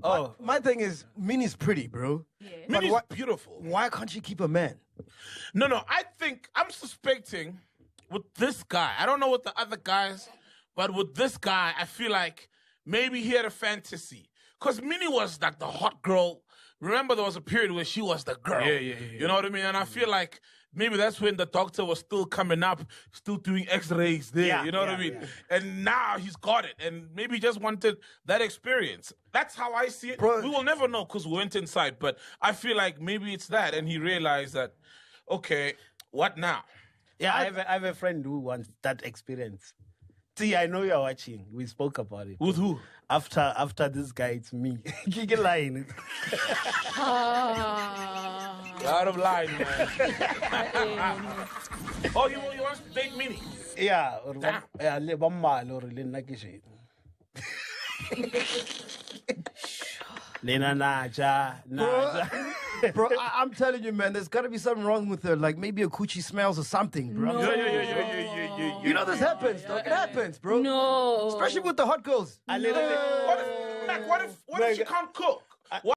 Oh, my thing is, Minnie's pretty, bro. Yeah. Minnie's beautiful. Why can't she keep a man? No, I think I'm suspecting with this guy. I don't know with the other guys, but with this guy, I feel like maybe he had a fantasy. Because Minnie was like the hot girl. Remember, there was a period where she was the girl. Yeah. You know what I mean? And I feel like maybe that's when the doctor was still coming up, still doing x-rays there. Yeah, you know what I mean? And now he's got it. And maybe he just wanted that experience. That's how I see it. Bro. We will never know because we went inside. But I feel like maybe it's that. And he realized that, okay, what now? Yeah, I have a friend who wants that experience. See, I know you're watching. We spoke about it. With who? After this guy, it's me. Kiki lying. Out of line, man. Oh, you want to date Minnie? Yeah. Damn. Yeah, le ba mmala or le nna ke shit. Lena naja. Bro, I'm telling you, man, there's got to be something wrong with her. Like maybe a coochie smells or something, bro. No. Yeah. You know this happens, dog. It happens, bro. No. Especially with the hot girls. What if she can't cook?